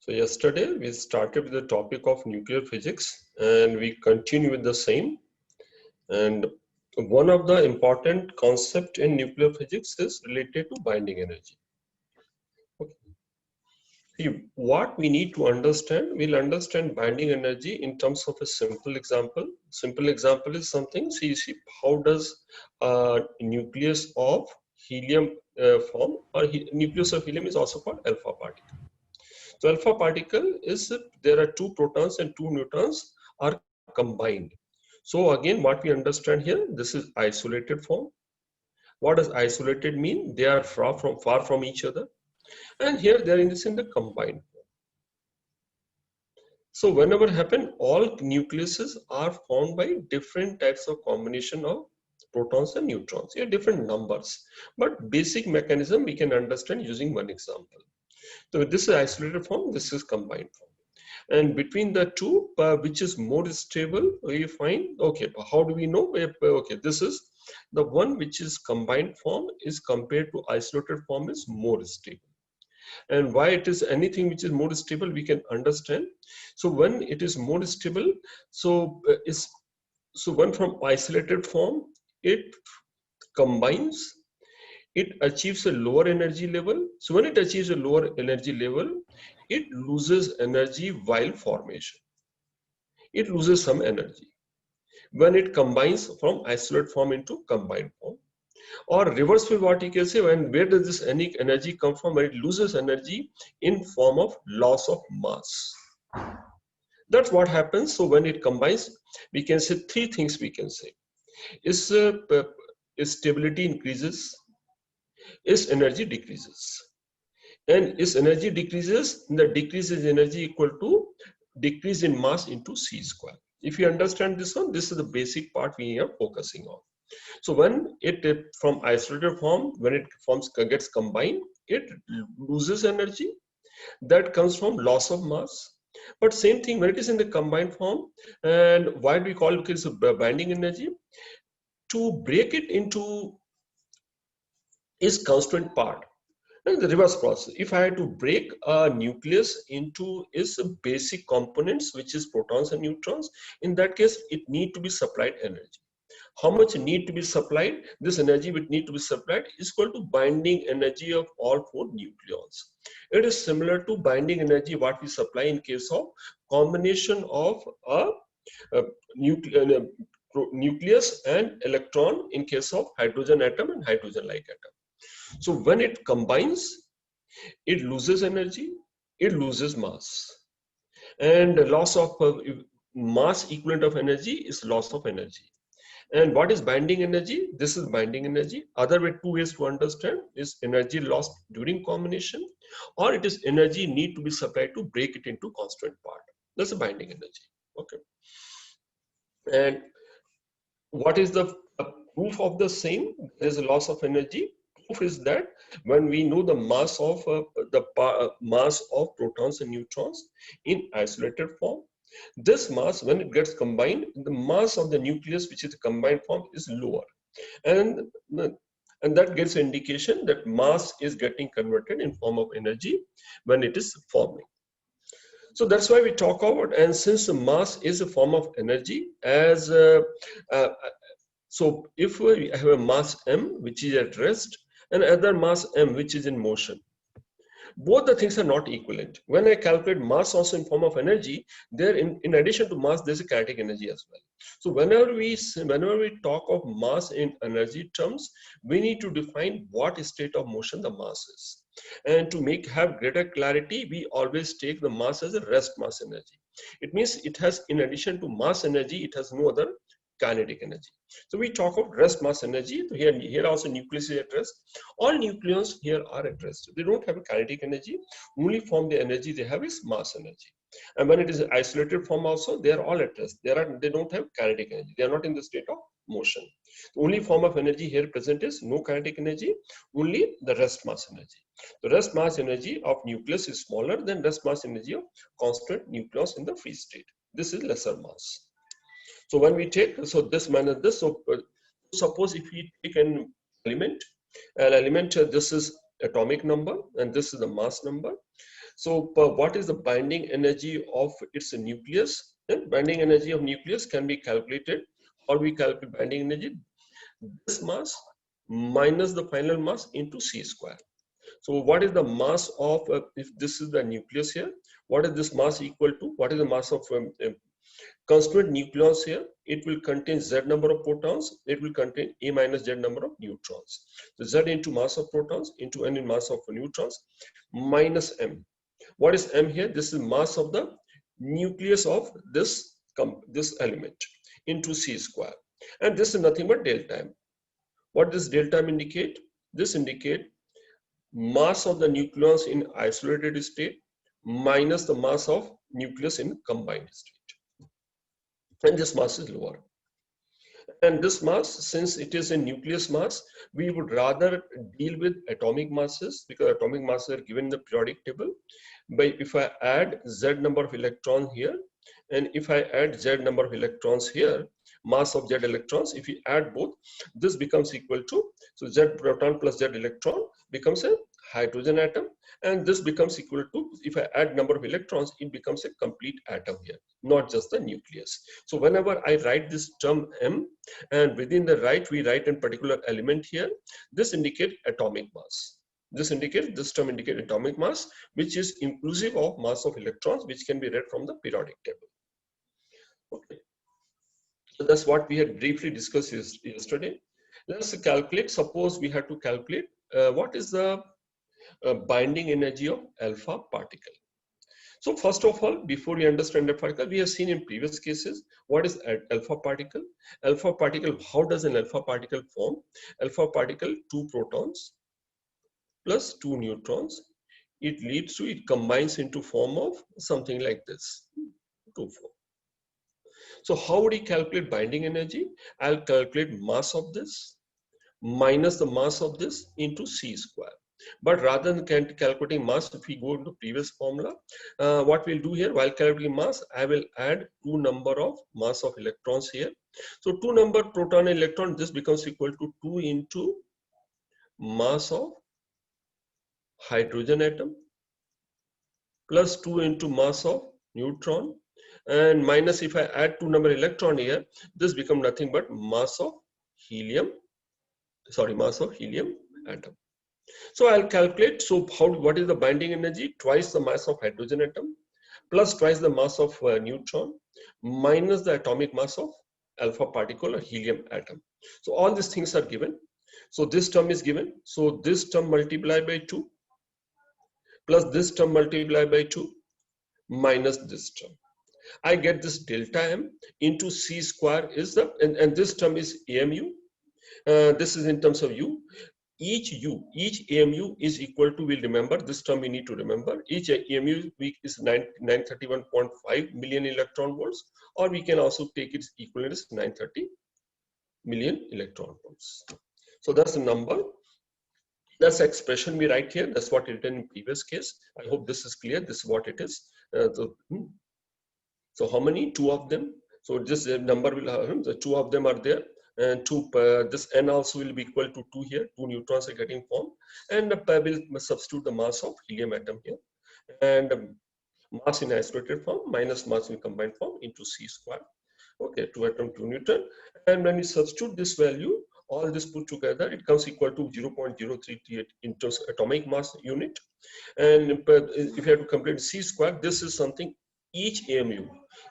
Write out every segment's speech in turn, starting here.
So yesterday we started with the topic of nuclear physics and we continue with the same. And one of the important concept in nuclear physics is related to binding energy. Okay. See, what we need to understand, we'll understand binding energy in terms of a simple example. Simple example is something, see how does nucleus of helium form, or nucleus of helium is also called alpha particle. So alpha particle is there are two protons and two neutrons are combined. So again, what we understand here, this is isolated form. What does isolated mean? They are far from each other, and here they are in the combined form. So whenever happen, all nucleuses are formed by different types of combination of protons and neutrons. Here different numbers, but basic mechanism we can understand using one example. So this is isolated form, this is combined form. And between the two, which is more stable, we find, okay, how do we know? Okay, this is the one which is combined form is compared to isolated form is more stable. And why it is anything which is more stable, we can understand. So when it is more stable, so one from isolated form, it combines, it achieves a lower energy level. So when it achieves a lower energy level, it loses energy while formation. It loses some energy when it combines from isolate form into combined form. Or reverse way, what you can say, when where does this energy come from? When it loses energy in form of loss of mass. That's what happens. So when it combines, we can say three things we can say. Its stability increases, its energy decreases. And its energy decreases, the decrease in energy equal to decrease in mass into c square. If you understand this one, this is the basic part we are focusing on. So when it from isolated form, when it gets combined, it loses energy. That comes from loss of mass. But same thing when it is in the combined form, and why do we call it is binding energy? To break it into is constant part. And the reverse process. If I had to break a nucleus into its basic components, which is protons and neutrons, in that case, it need to be supplied energy. How much need to be supplied? This energy which need to be supplied is equal to binding energy of all four nucleons. It is similar to binding energy what we supply in case of combination of a nucleus and electron in case of hydrogen atom and hydrogen-like atom. So when it combines, it loses energy, it loses mass. And loss of mass equivalent of energy is loss of energy. And what is binding energy? This is binding energy. Other way, two ways to understand is energy lost during combination, or it is energy need to be supplied to break it into constant part. That's a binding energy. Okay. And what is the proof of the same? There is a loss of energy. Proof is that when we know the mass of mass of protons and neutrons in isolated form, this mass, when it gets combined, the mass of the nucleus, which is the combined form, is lower, and that gives an indication that mass is getting converted in form of energy when it is forming. So that's why we talk about, and since the mass is a form of energy, as so if we have a mass m which is at rest and other mass m which is in motion, both the things are not equivalent. When I calculate mass also in form of energy, there in addition to mass, there's a kinetic energy as well. So whenever we talk of mass in energy terms, we need to define what state of motion the mass is. And to have greater clarity, we always take the mass as a rest mass energy. It means it has, in addition to mass energy, it has no other kinetic energy. So we talk of rest mass energy. So here also nucleus is at rest. All nucleons here are at rest. They don't have a kinetic energy. Only form the energy they have is mass energy. And when it is isolated form also, they are all at rest. They don't have kinetic energy. They are not in the state of motion. The only form of energy here present is no kinetic energy, only the rest mass energy. The rest mass energy of nucleus is smaller than rest mass energy of constant nucleus in the free state. This is lesser mass. So when we take, so this manner, this, so suppose if we take an element, this is atomic number and this is the mass number. So what is the binding energy of its nucleus? Then binding energy of nucleus can be calculated, or we calculate binding energy, this mass minus the final mass into c square. So what is the mass of, if this is the nucleus here, what is this mass equal to? What is the mass of constituent nucleus here? It will contain z number of protons, it will contain a minus z number of neutrons. So z into mass of protons into n in mass of neutrons minus m. What is m here? This is mass of the nucleus of this element into c square, and this is nothing but delta m. What does delta m indicate? This indicate mass of the nucleus in isolated state minus the mass of nucleus in combined state, and this mass is lower. And this mass, since it is a nucleus mass, we would rather deal with atomic masses, because atomic masses are given in the periodic table. But if I add z number of electrons here, and if I add z number of electrons here, mass of z electrons, if we add both, this becomes equal to, so z proton plus z electron becomes a hydrogen atom, and this becomes equal to, if I add number of electrons, it becomes a complete atom here, not just the nucleus. So whenever I write this term m, and within the right we write a particular element here, this indicates atomic mass. This term indicates atomic mass, which is inclusive of mass of electrons, which can be read from the periodic table. Okay, so that's what we had briefly discussed yesterday. Let's calculate. Suppose we have to calculate what is the binding energy of alpha particle. So first of all, before we understand the particle, we have seen in previous cases what is alpha particle. Alpha particle, how does an alpha particle form? Alpha particle, 2 protons plus 2 neutrons. It combines into form of something like this, 2, 4. So how would you calculate binding energy? I'll calculate mass of this minus the mass of this into c square. But rather than calculating mass, if we go to the previous formula, what we'll do here, while calculating mass, I will add 2 number of mass of electrons here. So 2 number proton and electron, this becomes equal to 2 into mass of hydrogen atom plus 2 into mass of neutron, and minus, if I add 2 number electron here, this becomes nothing but mass of helium atom. So I'll calculate, so what is the binding energy? Twice the mass of hydrogen atom plus twice the mass of neutron minus the atomic mass of alpha particle or helium atom. So all these things are given. So this term is given. So this term multiplied by 2 plus this term multiplied by 2 minus this term. I get this delta m into c square is the, and this term is AMU. This is in terms of U. Each AMU is equal to, we'll remember this term, we need to remember, each AMU is 931.5 million electron volts, or we can also take its equivalent as 930 million electron volts. So that's the number. That's the expression we write here. That's what it did in previous case. I hope this is clear. This is what it is. So how many? 2 of them. So this number will have, the 2 of them are there. And this n also will be equal to 2 here. 2 neutrons are getting formed, and we'll substitute the mass of helium atom here, and mass in isolated form minus mass in combined form into c square. Okay, 2 atom, 2 neutron, and when we substitute this value, all this put together, it comes equal to 0.038 in terms of atomic mass unit. And if you have to complete c square, this is something, each AMU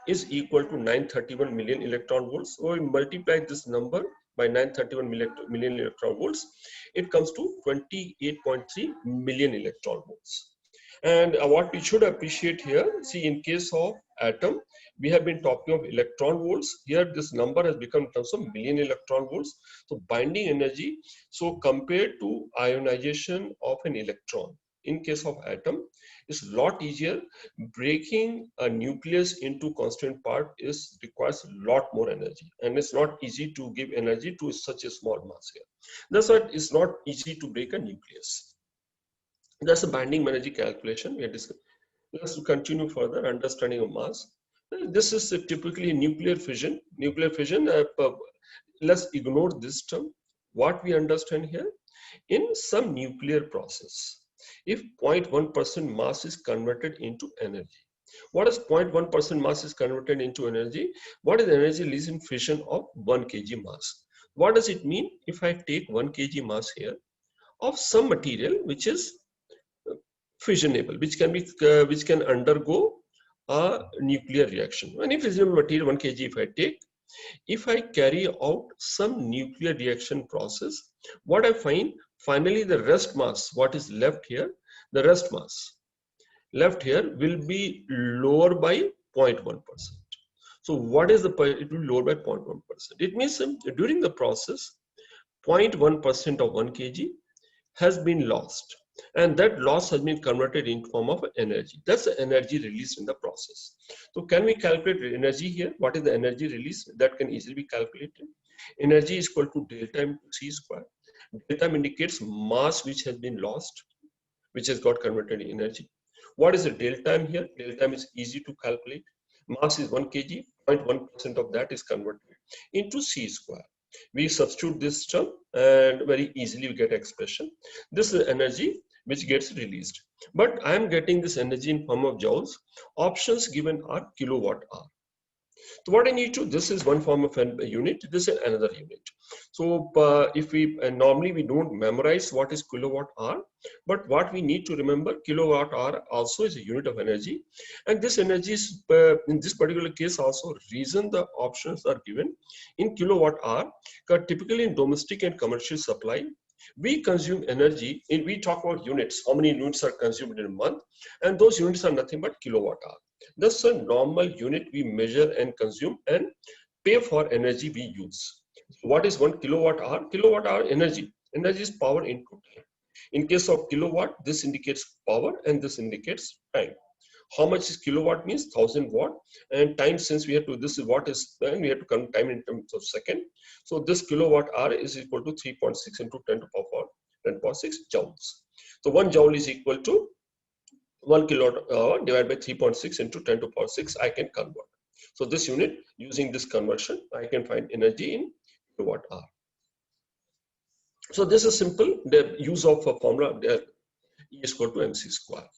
is equal to 931 million electron volts. So we multiply this number by 931 million electron volts, it comes to 28.3 million electron volts. And what we should appreciate here, see, in case of atom, we have been talking of electron volts. Here this number has become in terms of million electron volts. So binding energy, so compared to ionization of an electron, in case of atom, is a lot easier. Breaking a nucleus into constituent part requires a lot more energy, and it's not easy to give energy to such a small mass here. That's why it's not easy to break a nucleus. That's a binding energy calculation we are discussing. Let's continue further understanding of mass. This is typically nuclear fission. Let's ignore this term. What we understand here, in some nuclear process, if 0.1% mass is converted into energy. What is 0.1% mass is converted into energy? What is the energy released in fission of 1 kg mass? What does it mean if I take 1 kg mass here of some material which is fissionable, which can undergo a nuclear reaction? Any fissionable material 1 kg if I take, if I carry out some nuclear reaction process, what I find finally the rest mass, what is left here, the rest mass left here will be lower by 0.1%. So what is the, it will lower by 0.1%. It means during the process, 0.1% of 1 kg has been lost, and that loss has been converted in form of energy. That's the energy released in the process. So can we calculate energy here? What is the energy release? That can easily be calculated. Energy is equal to delta into c square. Delta indicates mass which has been lost, which has got converted in energy. What is the delta here? Delta is easy to calculate. Mass is 1 kg, 0.1% of that is converted into c square. We substitute this term and very easily we get expression. This is energy which gets released. But I am getting this energy in form of joules. Options given are kilowatt hour. So what I need to, this is one form of a unit, this is another unit. So if we, normally we don't memorize what is kilowatt hour, but what we need to remember, kilowatt hour also is a unit of energy. And this energy is, in this particular case also, reason the options are given in kilowatt hour, because typically in domestic and commercial supply, we consume energy, and we talk about units, how many units are consumed in a month, and those units are nothing but kilowatt hour. That's a normal unit we measure and consume and pay for energy we use. What is 1 kilowatt hour? Kilowatt hour energy. Energy is power into time. In case of kilowatt, this indicates power and this indicates time. How much is kilowatt means 1000 watt, and time, since we have to, this is what is, then we have to count time in terms of second. So this kilowatt hour is equal to 3.6 into 10 to the power 10.6 joules. So 1 joule is equal to 1 kilowatt hour divided by 3.6 into 10 to the power 6, I can convert. So this unit, using this conversion, I can find energy in kilowatt hour. So this is simple, the use of a formula, E is equal to mc square.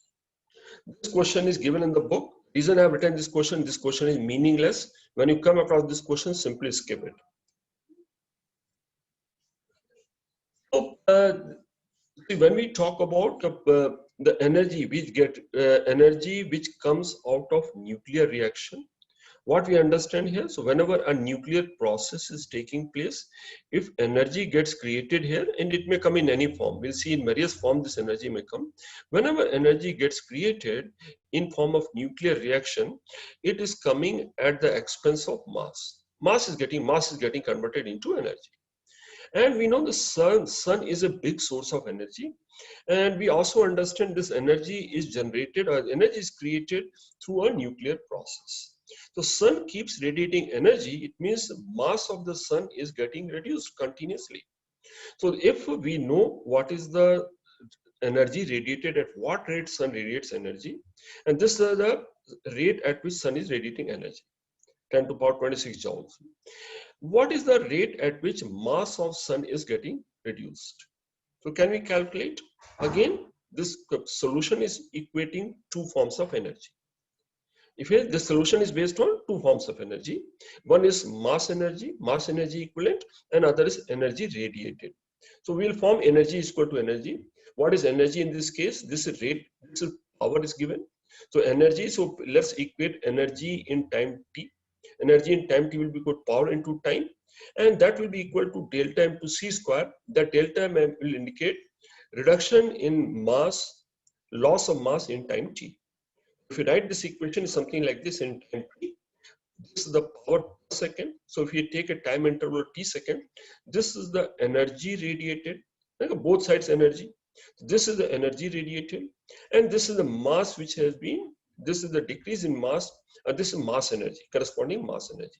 This question is given in the book. Reason I have written this question is meaningless. When you come across this question, simply skip it. So, when we talk about the energy which comes out of nuclear reaction, what we understand here, so whenever a nuclear process is taking place, if energy gets created here, and it may come in any form, we'll see in various forms this energy may come. Whenever energy gets created in form of nuclear reaction, it is coming at the expense of mass. Mass is getting converted into energy. And we know the sun is a big source of energy. And we also understand this energy is generated, or energy is created through a nuclear process. The sun keeps radiating energy, it means the mass of the sun is getting reduced continuously. So if we know what is the energy radiated, at what rate sun radiates energy, and this is the rate at which sun is radiating energy, 10 to the power 26 joules. What is the rate at which mass of sun is getting reduced? So can we calculate? Again, this solution is equating two forms of energy. If the solution is based on two forms of energy, one is mass energy equivalent, and other is energy radiated. So we'll form energy is equal to energy. What is energy in this case? This is rate, this is power is given. So energy, so let's equate energy in time t. Energy in time t will be equal to power into time, and that will be equal to delta into c square. That delta m will indicate reduction in mass, loss of mass in time t. If you write this equation is something like this in time t, this is the power per second. So if you take a time interval t second, this is the energy radiated, like both sides energy. This is the energy radiated, and this is the mass which has been, this is the decrease in mass, this is mass energy, corresponding mass energy.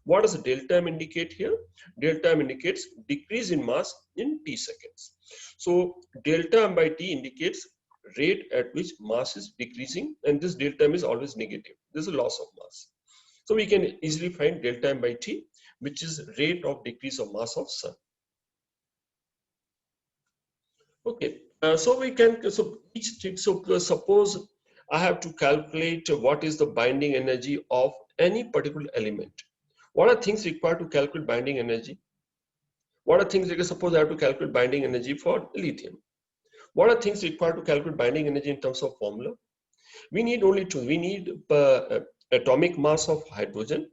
What does delta m indicate here? Delta m indicates decrease in mass in t seconds. So delta m by t indicates rate at which mass is decreasing, and this delta m is always negative. This is loss of mass. So we can easily find delta m by t, which is rate of decrease of mass of sun. Okay, So we can, so each thing, so suppose I have to calculate what is the binding energy of any particular element. What are things required to calculate binding energy? What are things, like suppose I have to calculate binding energy for lithium. What are things required to calculate binding energy in terms of formula? We need only two. We need atomic mass of hydrogen,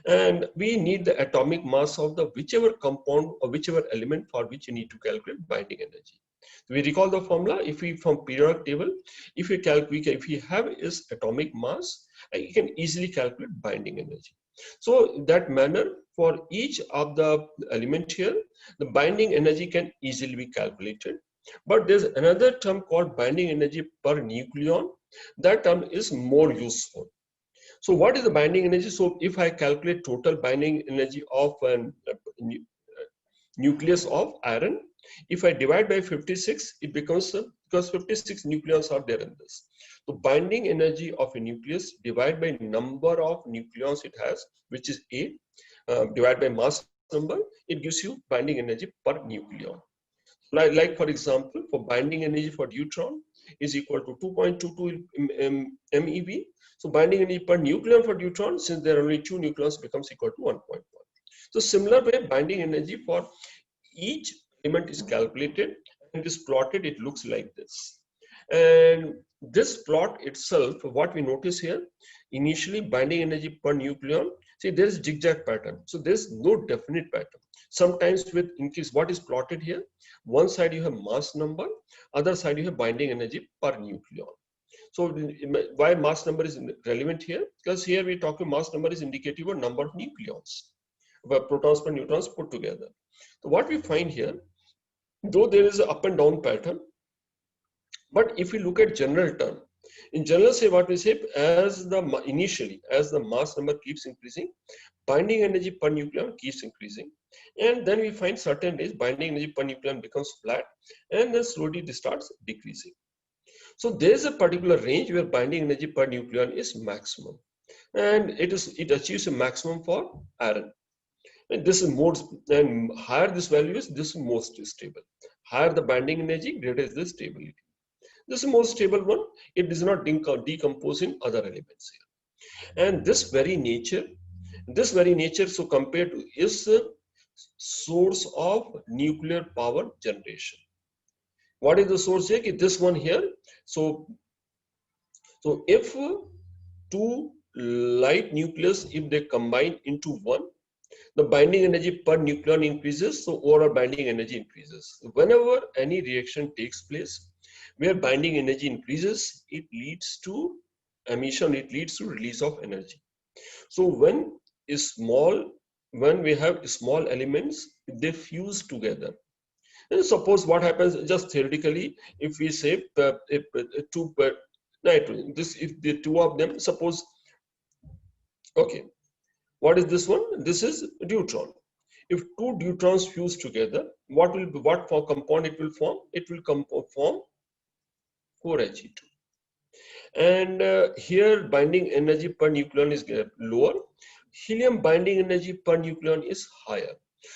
and we need the atomic mass of the whichever compound or whichever element for which you need to calculate binding energy. We recall the formula. If we from periodic table, if we calculate, if we have is atomic mass, you can easily calculate binding energy. So that manner, for each of the element here, the binding energy can easily be calculated. But there's another term called binding energy per nucleon. That term is more useful. So what is the binding energy? So if I calculate total binding energy of a nucleus of iron, if I divide by 56, it becomes, because 56 nucleons are there in this. The binding energy of a nucleus divided by number of nucleons it has, which is A, divided by mass number, it gives you binding energy per nucleon. Like for example, for binding energy for deuteron is equal to 2.22 MeV. So binding energy per nucleon for deuteron, since there are only 2 nucleons, becomes equal to 1.1. So similar way, binding energy for each element is calculated and is plotted. It looks like this. And this plot itself, what we notice here, initially binding energy per nucleon, see there is zigzag pattern. So there's no definite pattern. Sometimes with increase, what is plotted here? One side you have mass number, other side you have binding energy per nucleon. So why mass number is relevant here? Because here we talk about mass number is indicative of number of nucleons, protons per neutrons put together. So what we find here, though there is an up and down pattern, but if we look at general term, in general, say what we say, as the initially as the mass number keeps increasing, binding energy per nucleon keeps increasing, and then we find certain days binding energy per nucleon becomes flat, and then slowly it starts decreasing. So there is a particular range where binding energy per nucleon is maximum, and it achieves a maximum for iron. And this is more, and higher this value is, this is most stable. Higher the binding energy, greater is the stability. This is the most stable one. It does not decompose in other elements here. And this very nature, so compared to, is a source of nuclear power generation. What is the source here? This one here. So if two light nucleus, if they combine into one, the binding energy per nucleon increases, so overall binding energy increases. Whenever any reaction takes place where binding energy increases, it leads to emission, it leads to release of energy. So when we have small elements, they fuse together. And suppose what happens, just theoretically, if we say if the two of them, suppose, okay, what is this one? This is deuteron. If two deuterons fuse together, what for compound it will form? It will form 4He2. And here binding energy per nucleon is lower. Helium binding energy per nucleon is higher.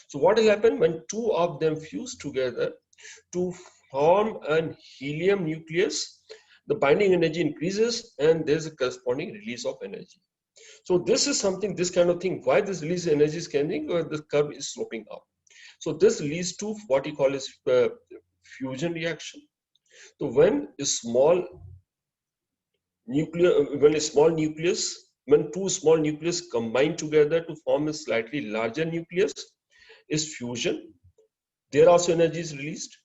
So what will happen when two of them fuse together to form an helium nucleus? The binding energy increases and there's a corresponding release of energy. So this is something, this kind of thing, why this release energy is coming, the curve is sloping up. So this leads to what you call as fusion reaction. So when two small nucleus combine together to form a slightly larger nucleus is fusion. There also energy is released.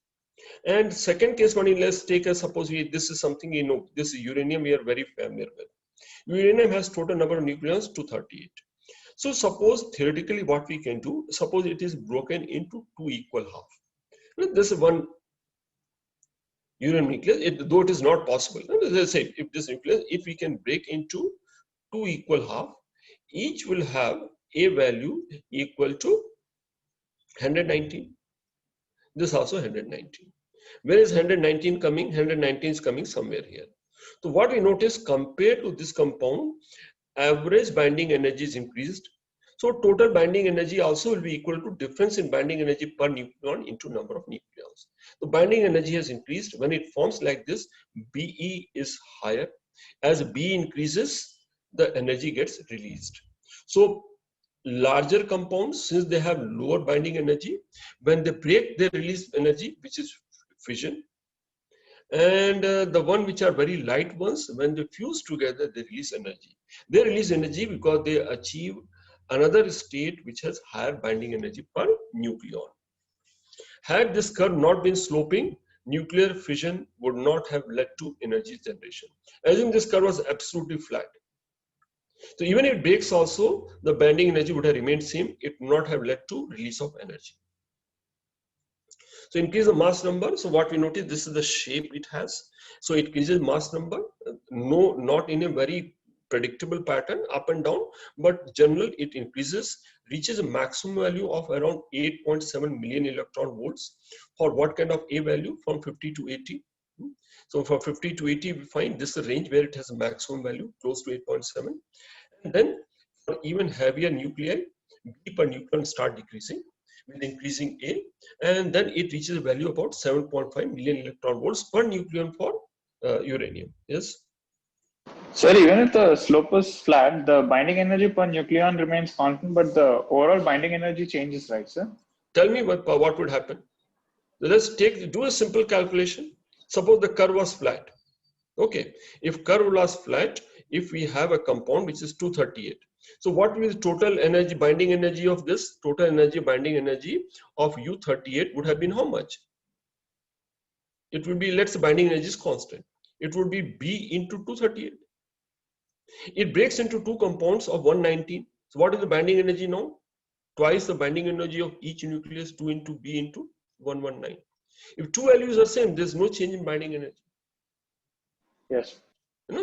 And second case, let's take a, suppose this is something, this is uranium we are very familiar with. Uranium has total number of nucleons 238. So suppose theoretically what we can do, suppose it is broken into two equal half. This is one uranium nucleus, though it is not possible. Let's say if this nucleus, if we can break into two equal half, each will have a value equal to 119. This also 119. Where is 119 coming? 119 is coming somewhere here. So what we notice, compared to this compound, average binding energy is increased. So total binding energy also will be equal to difference in binding energy per nucleon into number of nucleons. The binding energy has increased. When it forms like this, Be is higher. As B increases, the energy gets released. So larger compounds, since they have lower binding energy, when they break, they release energy, which is fission. And the one which are very light ones, when they fuse together, they release energy. They release energy because they achieve another state which has higher binding energy per nucleon. Had this curve not been sloping, nuclear fission would not have led to energy generation. Assume this curve was absolutely flat. So even if it breaks also, the binding energy would have remained same. It would not have led to release of energy. So increase the mass number. So what we notice, this is the shape it has. So it increases mass number, no, not in a very predictable pattern, up and down, but general it increases, reaches a maximum value of around 8.7 million electron volts. For what kind of A value? From 50 to 80. So for 50 to 80, we find this is a range where it has a maximum value close to 8.7. And then for even heavier nuclei, B per nucleon start decreasing with increasing A, and then it reaches a value about 7.5 million electron volts per nucleon for uranium. Yes. Sir, even if the slope is flat, the binding energy per nucleon remains constant, but the overall binding energy changes, right, sir? Tell me what would happen. Let's do a simple calculation. Suppose the curve was flat. Okay, if curve was flat, if we have a compound which is 238, so what will be the total energy, binding energy of this? Total energy, binding energy of U38 would have been how much? It would be, let's say binding energy is constant. It would be B into 238. It breaks into two compounds of 119. So what is the binding energy now? Twice the binding energy of each nucleus, 2 into B into 119. If two values are same, there's no change in binding energy. Yes.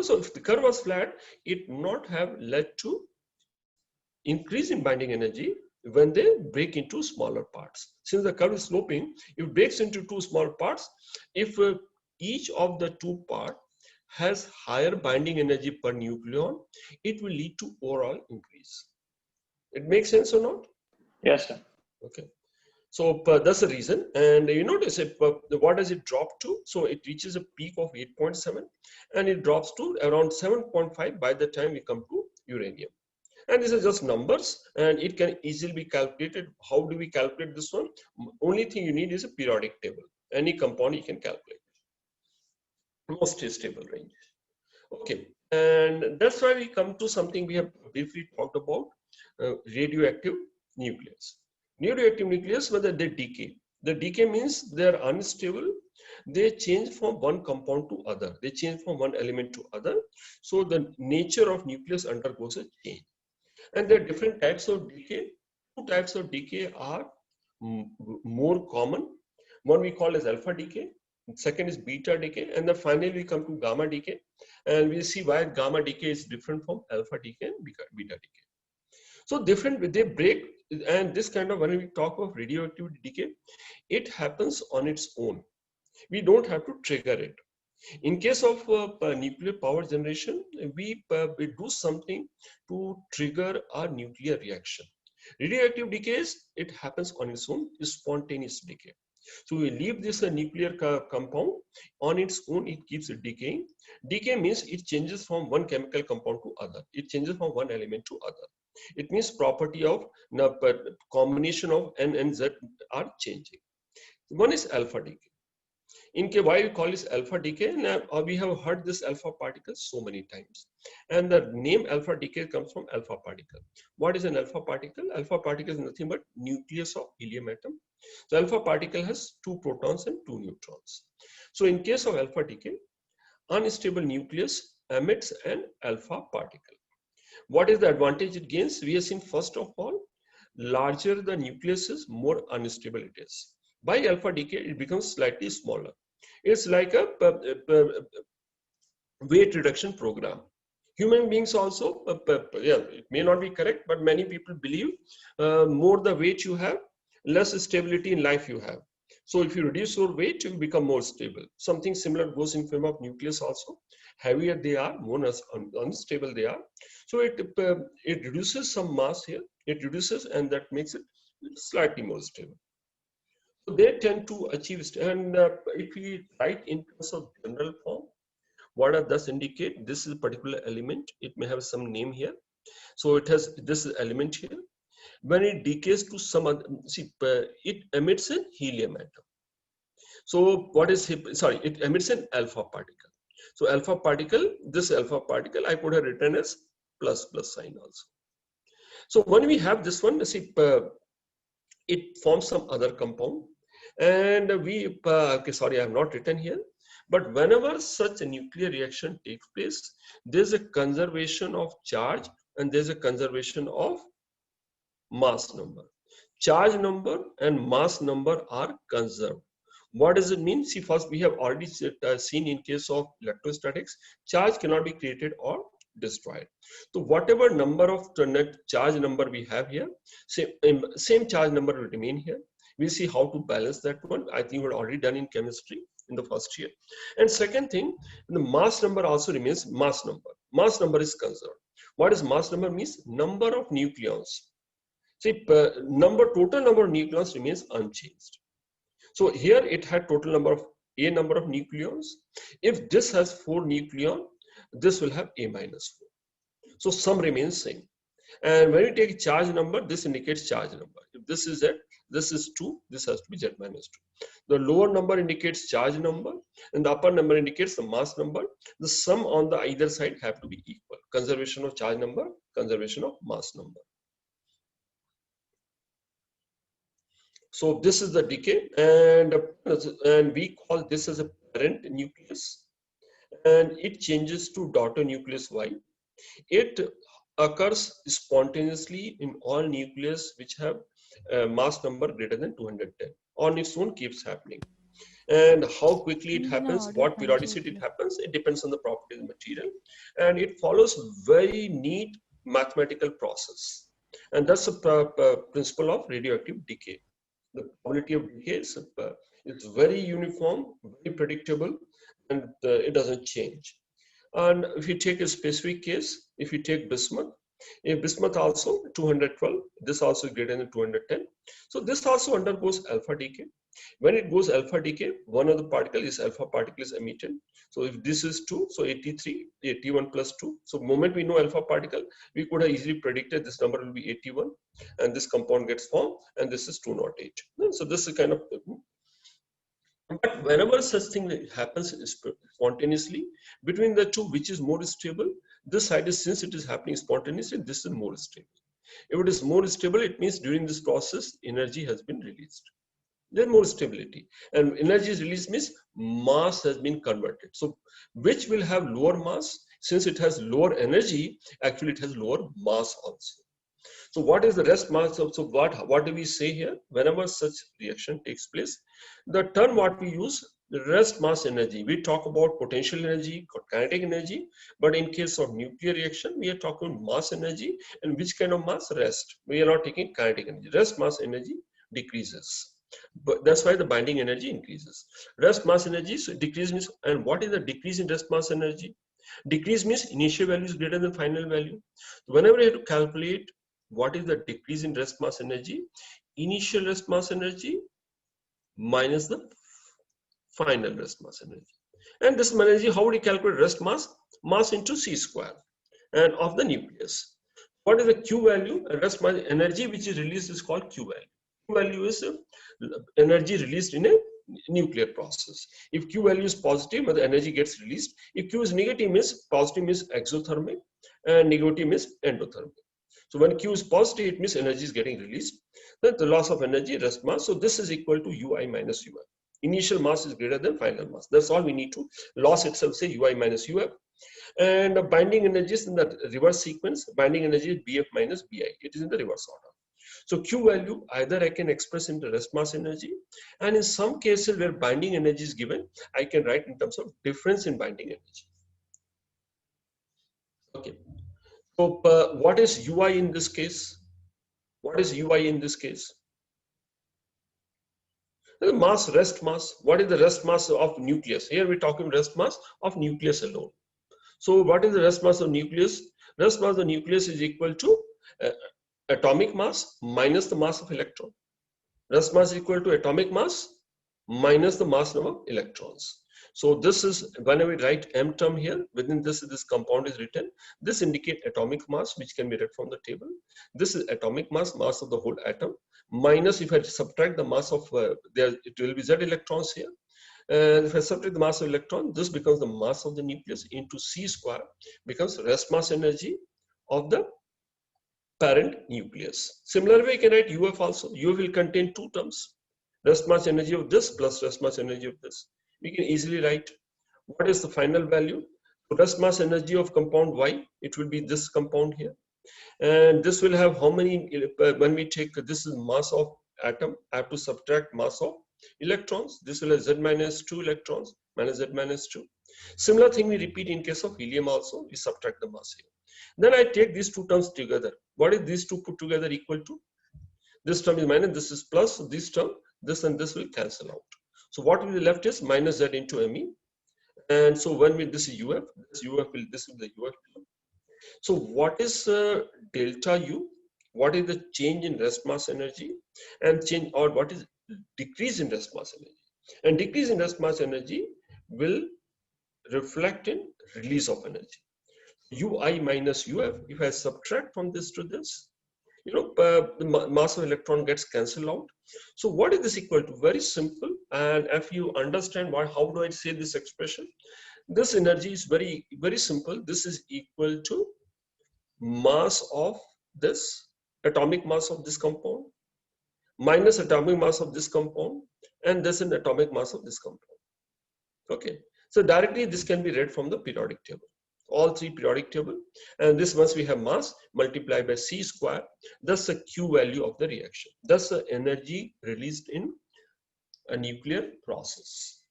So if the curve was flat, it would not have led to increase in binding energy when they break into smaller parts. Since the curve is sloping, if it breaks into two small parts, if each of the two parts has higher binding energy per nucleon, it will lead to overall increase. It makes sense or not? Yes, sir. Okay. So that's the reason. And you notice it, what does it drop to? So it reaches a peak of 8.7 and it drops to around 7.5 by the time we come to uranium. And this is just numbers and it can easily be calculated. How do we calculate this one? Only thing you need is a periodic table. Any compound you can calculate. Most stable range. Okay. And that's why we come to something we have briefly talked about, radioactive nucleus. Radioactive nucleus, whether they decay. The decay means they are unstable. They change from one compound to other. They change from one element to other. So the nature of nucleus undergoes a change. And there are different types of decay. Two types of decay are more common. One we call as alpha decay. Second is beta decay. And then finally we come to gamma decay. And we'll see why gamma decay is different from alpha decay and beta decay. So different, they break, and this kind of, when we talk of radioactive decay, it happens on its own. We don't have to trigger it. In case of nuclear power generation, we do something to trigger our nuclear reaction. Radioactive decays, it happens on its own, is spontaneous decay. So we leave this nuclear compound on its own, it keeps decaying. Decay means it changes from one chemical compound to other. It changes from one element to other. It means property of combination of N and Z are changing. One is alpha decay. In case why we call this alpha decay, now we have heard this alpha particle so many times, and the name alpha decay comes from alpha particle. What is an alpha particle? Alpha particle is nothing but nucleus of helium atom. So alpha particle has 2 protons and 2 neutrons. So in case of alpha decay, unstable nucleus emits an alpha particle. What is the advantage it gains? We have seen, first of all, larger the nucleus is, more unstable it is. By alpha decay, it becomes slightly smaller. It's like a weight reduction program. Human beings also, yeah, it may not be correct, but many people believe more the weight you have, less stability in life you have. So if you reduce your weight, you become more stable. Something similar goes in form of nucleus also. Heavier they are, more unstable they are. So it reduces some mass here, It reduces, and that makes it slightly more stable. So they tend to achieve, and if we write in terms of general form, what does this indicate? This is a particular element. It may have some name here. So it has this element here. When it decays to some other, see, it emits a helium atom. So what is, sorry, it emits an alpha particle. So alpha particle, this alpha particle, I could have written as plus sign also. So when we have this one, see, it forms some other compound, and we, okay, sorry, I have not written here. But whenever such a nuclear reaction takes place, there's a conservation of charge and there's a conservation of mass number. Charge number and mass number are conserved. What does it mean? See, first we have already seen in case of electrostatics, charge cannot be created or destroyed. So whatever number of net charge number we have here, same charge number will remain here. We'll see how to balance that one. I think we're already done in chemistry in the first year. And second thing, the mass number also remains mass number. Mass number is conserved. What is mass number means? Number of nucleons. See, total number of nucleons remains unchanged. So here it had total number of nucleons. If this has 4 nucleon, this will have A minus 4. So sum remains same. And when you take charge number, this indicates charge number. If this is Z, this is 2, this has to be Z minus 2. The lower number indicates charge number and the upper number indicates the mass number. The sum on the either side have to be equal. Conservation of charge number, conservation of mass number. So this is the decay, and we call this as a parent nucleus, and it changes to daughter nucleus Y. It occurs spontaneously in all nucleus which have a mass number greater than 210. On its own keeps happening. And how quickly it happens, what periodicity it happens, it depends on the property of the material, and it follows very neat mathematical process. And that's the principle of radioactive decay. The probability of decay is very uniform, very predictable, and it doesn't change. And if you take a specific case, if you take bismuth, if bismuth also 212, this also is greater than 210. So this also undergoes alpha decay. When it goes alpha decay, one of the alpha particle is emitted. So if this is 2, so 83, 81 plus 2. So moment we know alpha particle, we could have easily predicted this number will be 81, and this compound gets formed, and this is 208. So this is kind of, but whenever such thing happens spontaneously, between the two, which is more stable? This side is, since it is happening spontaneously, this is more stable. If it is more stable, it means during this process, energy has been released. There's more stability, and energy is released means mass has been converted. So which will have lower mass? Since it has lower energy, actually it has lower mass also. So what is the rest mass? So what do we say here? Whenever such reaction takes place, the term what we use, the rest mass energy. We talk about potential energy, kinetic energy, but in case of nuclear reaction, we are talking mass energy. And which kind of mass? Rest. We are not taking kinetic energy. Rest mass energy decreases. But that's why the binding energy increases. Rest mass energy decrease means, and what is the decrease in rest mass energy? Decrease means initial value is greater than final value. Whenever you have to calculate what is the decrease in rest mass energy, initial rest mass energy minus the final rest mass energy. And this energy, how would you calculate rest mass? Mass into c square and of the nucleus. What is the Q value? Rest mass energy which is released is called Q value. Q value is energy released in a nuclear process. If Q value is positive, the energy gets released. If Q is negative, means positive means exothermic and negative means endothermic. So when Q is positive, it means energy is getting released. Then the loss of energy, rest mass. So this is equal to Ui minus Uf. Initial mass is greater than final mass. That's all we need to. Loss itself say Ui minus Uf. And the binding energy is in the reverse sequence. Binding energy is Bf minus Bi. It is in the reverse order. So Q value either I can express into rest mass energy, and in some cases where binding energy is given, I can write in terms of difference in binding energy. Okay. So what is Ui in this case? What is Ui in this case? The mass, rest mass. What is the rest mass of nucleus? Here we're talking rest mass of nucleus alone. So what is the rest mass of nucleus? Rest mass of nucleus is equal to atomic mass minus the mass of electron. Rest mass is equal to atomic mass minus the mass number of electrons. So this is, whenever we write M term here, within this compound is written. This indicate atomic mass, which can be read from the table. This is atomic mass, mass of the whole atom, minus, if I subtract the mass of, it will be Z electrons here. And if I subtract the mass of electron, this becomes the mass of the nucleus into C square, becomes rest mass energy of the parent nucleus. Similarly, we can write UF also. UF will contain two terms, rest mass energy of this plus rest mass energy of this. We can easily write what is the final value. So rest mass energy of compound Y, it will be this compound here. And this will have how many, when we take, this is mass of atom, I have to subtract mass of electrons. This will have Z minus 2 electrons minus Z minus 2. Similar thing we repeat in case of helium also, we subtract the mass here. Then I take these two terms together. What is these two put together equal to? This term is minus, this is plus, this term, this and this will cancel out. So what will be left is minus Z into Me. And so when we, this is UF, this UF will, this is the UF. So what is delta U? What is the change in rest mass energy, and change, or what is decrease in rest mass energy? And decrease in rest mass energy will reflect in release of energy. Ui minus UF, if I subtract from this to this, the mass of electron gets cancelled out. So what is this equal to? Very simple. And if you understand why, how do I say this expression? This energy is very, very simple. This is equal to mass of this, atomic mass of this compound, minus atomic mass of this compound, and this is atomic mass of this compound. Okay. So directly this can be read from the periodic table. All three periodic table, and this, once we have mass multiplied by C square, thus the Q value of the reaction, thus the energy released in a nuclear process.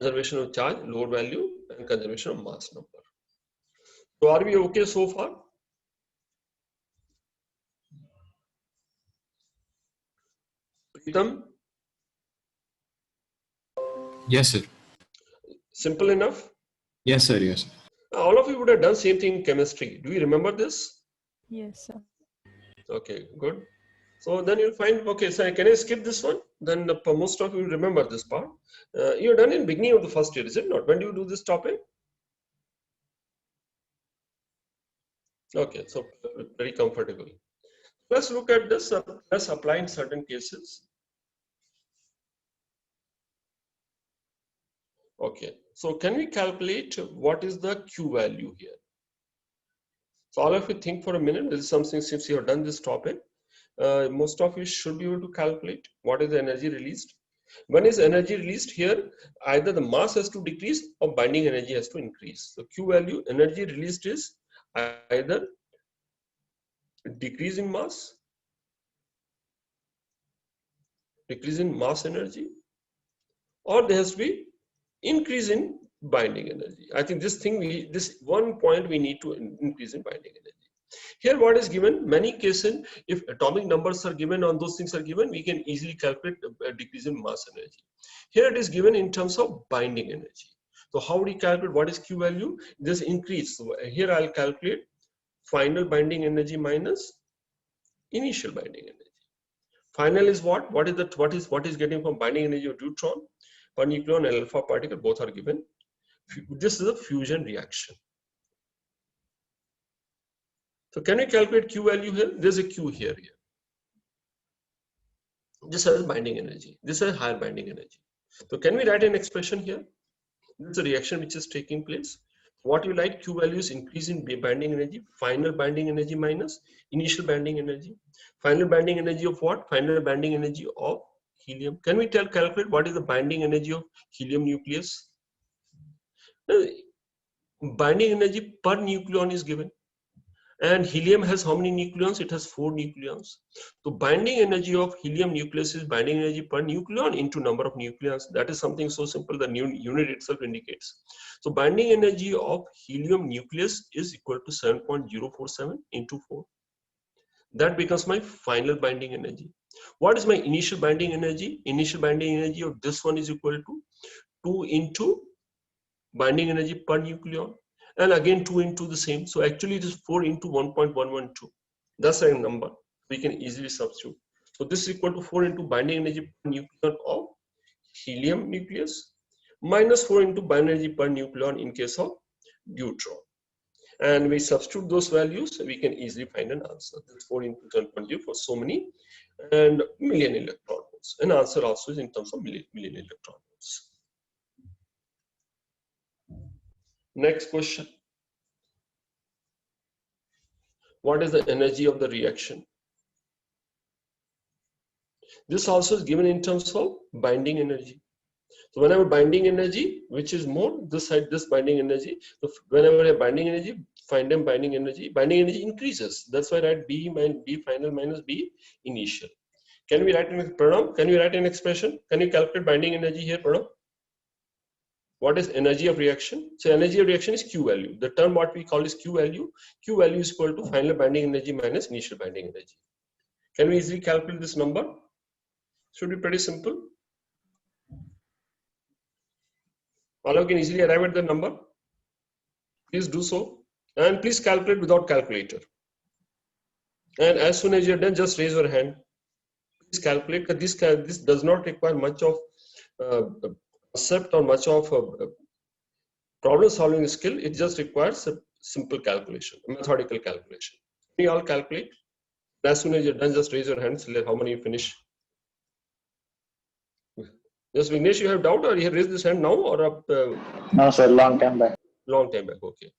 Conservation of charge, load value, and conservation of mass number. So are we okay so far? Pritam? Yes, sir. Simple enough? Yes, sir. Yes, sir. All of you would have done same thing in chemistry. Do you remember this? Yes, sir. Okay, good. So then you'll find, okay, so can I skip this one? Then most of you will remember this part. You're done in beginning of the first year, is it not? When do you do this topic? Okay, so very comfortable. Let's look at this. Let's apply in certain cases. Okay, so can we calculate what is the Q value here? So all of you think for a minute. This is something, since you have done this topic, most of you should be able to calculate what is the energy released. When is energy released here? Either the mass has to decrease or binding energy has to increase. So Q value, energy released, is either decrease in mass, decrease in mass energy, or there has to be increase in binding energy. I think this thing, this one point we need to increase in binding energy. Here what is given, many cases, if atomic numbers are given, on those things are given, we can easily calculate a decrease in mass energy. Here it is given in terms of binding energy. So how do you calculate what is Q value? This increase. So here I'll calculate final binding energy minus initial binding energy. Final is what? What is getting from binding energy of neutron per nucleon and alpha particle, both are given. This is a fusion reaction. So can we calculate Q value here? There's a Q here. This has binding energy. This has higher binding energy. So can we write an expression here? This is a reaction which is taking place. What you write, Q value is increase in binding energy, final binding energy minus initial binding energy. Final binding energy of what? Final binding energy of helium. Can we calculate what is the binding energy of helium nucleus? Binding energy per nucleon is given. And helium has how many nucleons? It has 4 nucleons. So binding energy of helium nucleus is binding energy per nucleon into number of nucleons. That is something so simple, the unit itself indicates. So binding energy of helium nucleus is equal to 7.047 into 4. That becomes my final binding energy. What is my initial binding energy? Initial binding energy of this one is equal to 2 into binding energy per nucleon. And again 2 into the same. So actually it is 4 into 1.112. That's a number we can easily substitute. So this is equal to 4 into binding energy per nucleon of helium nucleus minus 4 into binding energy per nucleon in case of deuteron. And we substitute those values, we can easily find an answer. That's 4 into 10.0 for so many and million electron volts. And answer also is in terms of million electron volts. Next question. What is the energy of the reaction? This also is given in terms of binding energy. So whenever binding energy, which is more, this side, this binding energy, so whenever a binding energy, find them binding energy increases. That's why I write B final minus B initial. Can we write an Pranam? Can you write an expression? Can you calculate binding energy here, Pranam? What is energy of reaction? So energy of reaction is Q value. The term what we call is Q value. Q value is equal to final binding energy minus initial binding energy. Can we easily calculate this number? Should be pretty simple. All of you can easily arrive at the number. Please do so. And please calculate without calculator. And as soon as you're done, just raise your hand. Please calculate. This does not require much of concept or much of problem solving skill. It just requires a simple calculation, a methodical calculation. Can you all calculate? As soon as you're done, just raise your hands. How many you finish? Yes, Vignesh, you have doubt or you have raised this hand now or No, sir, long time back. Long time back, okay.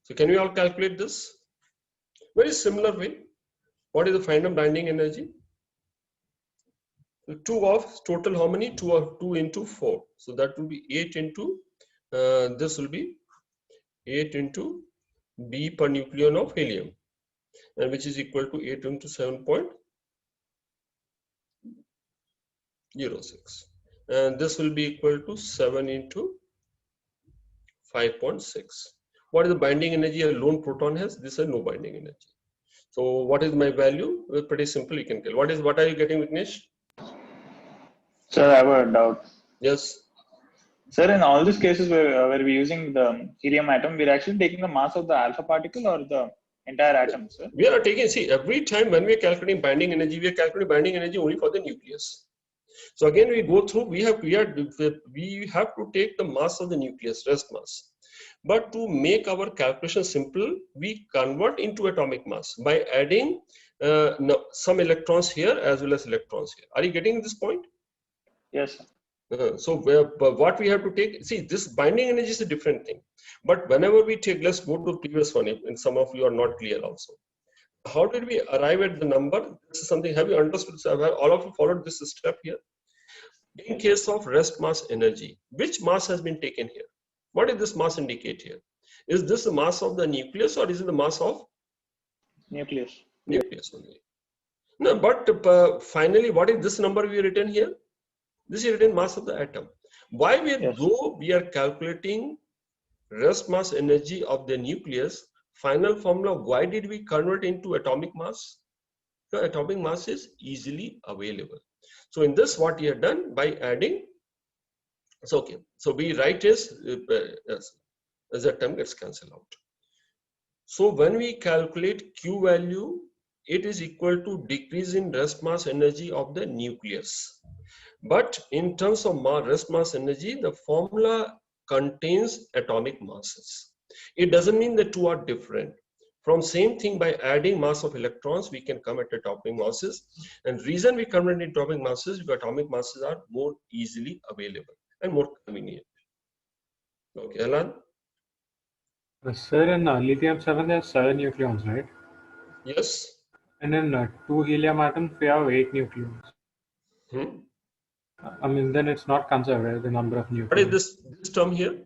So can we all calculate this? Very similar way. What is the final binding energy? 2 of total how many? 2 into 4. So that will be 8 into, this will be 8 into B per nucleon of helium, and which is equal to 8 into 7.06. And this will be equal to 7 into 5.6. What is the binding energy a lone proton has? This is no binding energy. So what is my value? Well, pretty simple, you can tell. What are you getting, Vignesh? Sir, I have a doubt. Yes. Sir, in all these cases where we're using the helium atom, we're actually taking the mass of the alpha particle or the entire atom, sir? We are taking, see, every time when we are calculating binding energy, we are calculating binding energy only for the nucleus. So again, we go through, we have to take the mass of the nucleus, rest mass. But to make our calculation simple, we convert into atomic mass by adding some electrons here as well as electrons here. Are you getting this point? Yes, sir. So what we have to take, see, this binding energy is a different thing. But whenever we take, let's go to the previous one, and some of you are not clear also. How did we arrive at the number? This is something, have you understood? Have all of you followed this step here? In case of rest mass energy, which mass has been taken here? What does this mass indicate here? Is this the mass of the nucleus or is it the mass of? Nucleus. Nucleus only. No, but finally, what is this number we written here? This is written mass of the atom. Why though we are calculating rest mass energy of the nucleus, final formula, why did we convert into atomic mass? The atomic mass is easily available. So in this, what we have done by adding, it's okay. So we write as the term gets cancelled out. So when we calculate Q value, it is equal to decrease in rest mass energy of the nucleus. But in terms of rest mass energy, the formula contains atomic masses. It doesn't mean the two are different. From same thing, by adding mass of electrons, we can come at atomic masses. And reason we convert into atomic masses, because atomic masses are more easily available and more convenient. Okay, Alan? Sir, in lithium-7 there's 7 nucleons, right? Yes. And in 2 helium atoms we have 8 nucleons. I mean, then it's not conserved, right? The number of nucleons. What is this term here?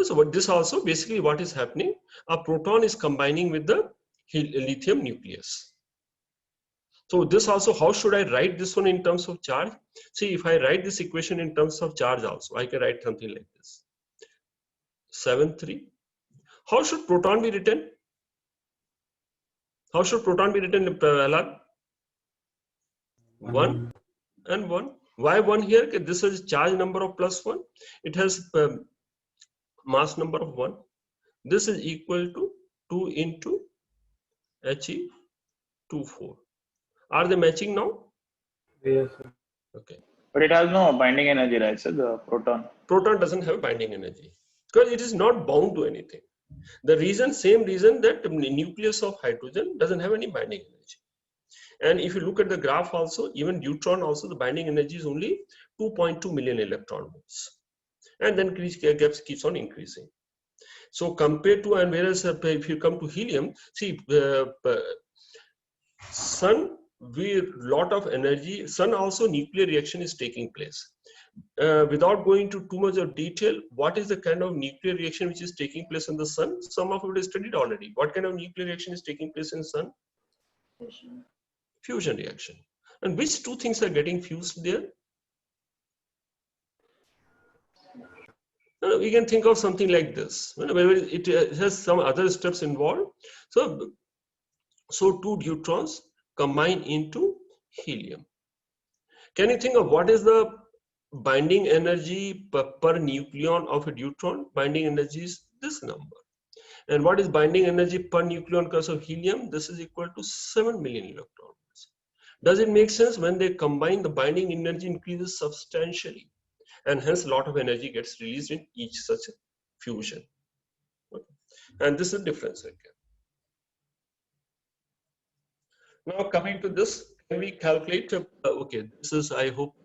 So what this also, basically what is happening, a proton is combining with the lithium nucleus. So this also, how should I write this one in terms of charge? See, if I write this equation in terms of charge also, I can write something like this. 7, 3. How should proton be written? How should proton be written, Alan? 1 and 1. Why 1 here? Okay, this is charge number of +1. It has mass number of 1. This is equal to 2 into He24. Are they matching now? Yes, sir. Okay. But it has no binding energy, right? So the proton. Proton doesn't have binding energy because it is not bound to anything. The reason, same reason that the nucleus of hydrogen doesn't have any binding energy. And if you look at the graph also, even neutron also, the binding energy is only 2.2 million electron volts. And then gaps keeps on increasing. So compared to, and whereas if you come to helium, see, sun, we lot of energy, sun also nuclear reaction is taking place. Without going to too much of detail, what is the kind of nuclear reaction which is taking place in the sun? Some of it is studied already. What kind of nuclear reaction is taking place in sun? Fusion reaction. And which two things are getting fused there? We can think of something like this. Whenever it has some other steps involved. So two neutrons combine into helium. Can you think of what is the binding energy per nucleon of a neutron? Binding energy is this number. And what is binding energy per nucleon because of helium? This is equal to 7 million electrons. Does it make sense? When they combine, the binding energy increases substantially, and hence a lot of energy gets released in each such fusion. Okay. And this is difference again. Now coming to this, can we calculate? Okay, this is, I hope.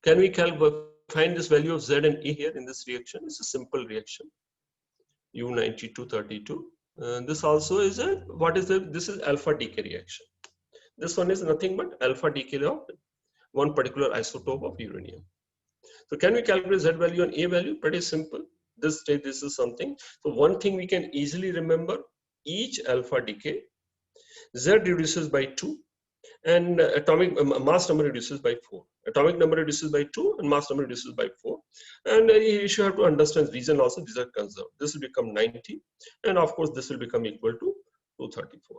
Can we find this value of Z and A here in this reaction? It's a simple reaction. U9232. This also is a, what is the, this is alpha decay reaction. This one is nothing but alpha decay of one particular isotope of uranium. So can we calculate Z value and A value? Pretty simple. This is something. So one thing we can easily remember, each alpha decay, Z reduces by 2 and atomic mass number reduces by 4. Atomic number reduces by 2 and mass number reduces by 4. And you should have to understand reason also, these are conserved. This will become 90 and of course this will become equal to 234.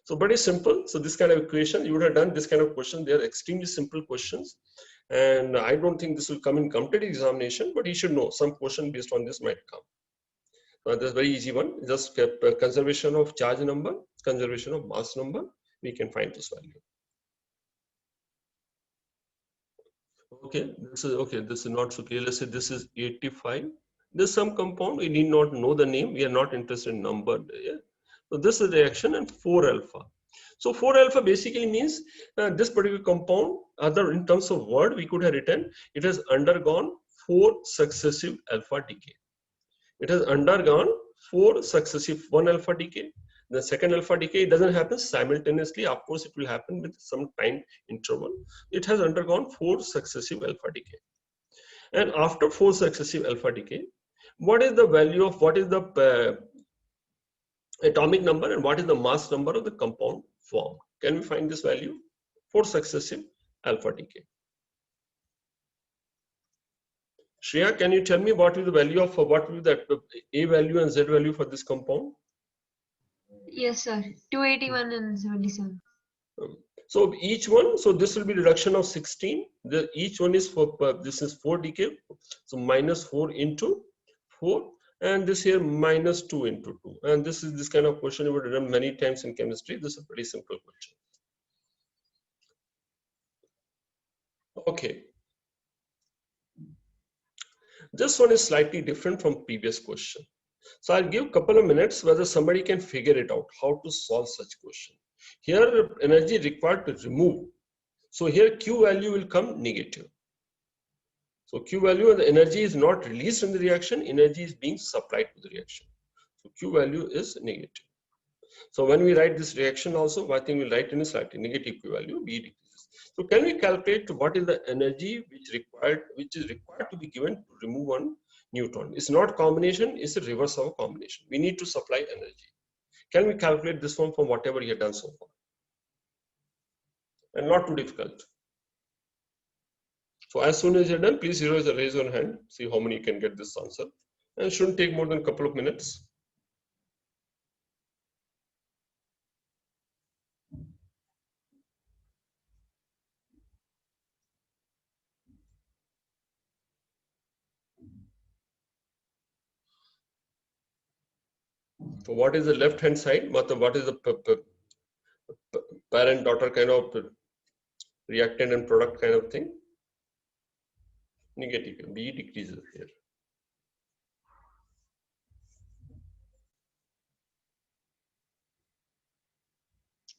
So pretty simple. So this kind of equation, you would have done this kind of question. They are extremely simple questions. And I don't think this will come in competitive examination, but you should know some question based on this might come. That's very easy one. Just conservation of charge number, conservation of mass number. We can find this value. Okay, this is okay. This is not so clear. Let's say this is 85. There's some compound. We need not know the name. We are not interested in number. Yeah? So this is reaction and 4 alpha. So 4 alpha basically means this particular compound, other in terms of word, we could have written it has undergone 4 successive alpha decay. It has undergone 4 successive 1 alpha decay. The second alpha decay doesn't happen simultaneously. Of course, it will happen with some time interval. It has undergone 4 successive alpha decay. And after 4 successive alpha decay, what is the value of, what is the atomic number and what is the mass number of the compound formed? Can we find this value? 4 successive alpha decay. Shreya, can you tell me what is the value of, what will be the A value and Z value for this compound? Yes, sir. 281 and 77. So each one, so this will be reduction of 16. Each one is for, this is 4 decay. So minus 4 into 4. And this here minus 2 into 2. And this is this kind of question you would have done many times in chemistry. This is a pretty simple question. Okay. This one is slightly different from previous question. So I'll give a couple of minutes whether somebody can figure it out, how to solve such question. Here energy required to remove. So here Q value will come negative. So Q value, the energy is not released in the reaction, energy is being supplied to the reaction. So Q value is negative. So when we write this reaction also, I think we'll write in a slightly negative Q value, B decreases. So can we calculate what is the energy which is required to be given to remove one neutron? It's not combination, it's a reverse of a combination. We need to supply energy. Can we calculate this one from whatever you have done so far? And not too difficult. So as soon as you're done, please raise your hand, see how many you can get this answer. And it shouldn't take more than a couple of minutes. So what is the left hand side? What is the parent daughter kind of reactant and product kind of thing? Negative. B decreases here.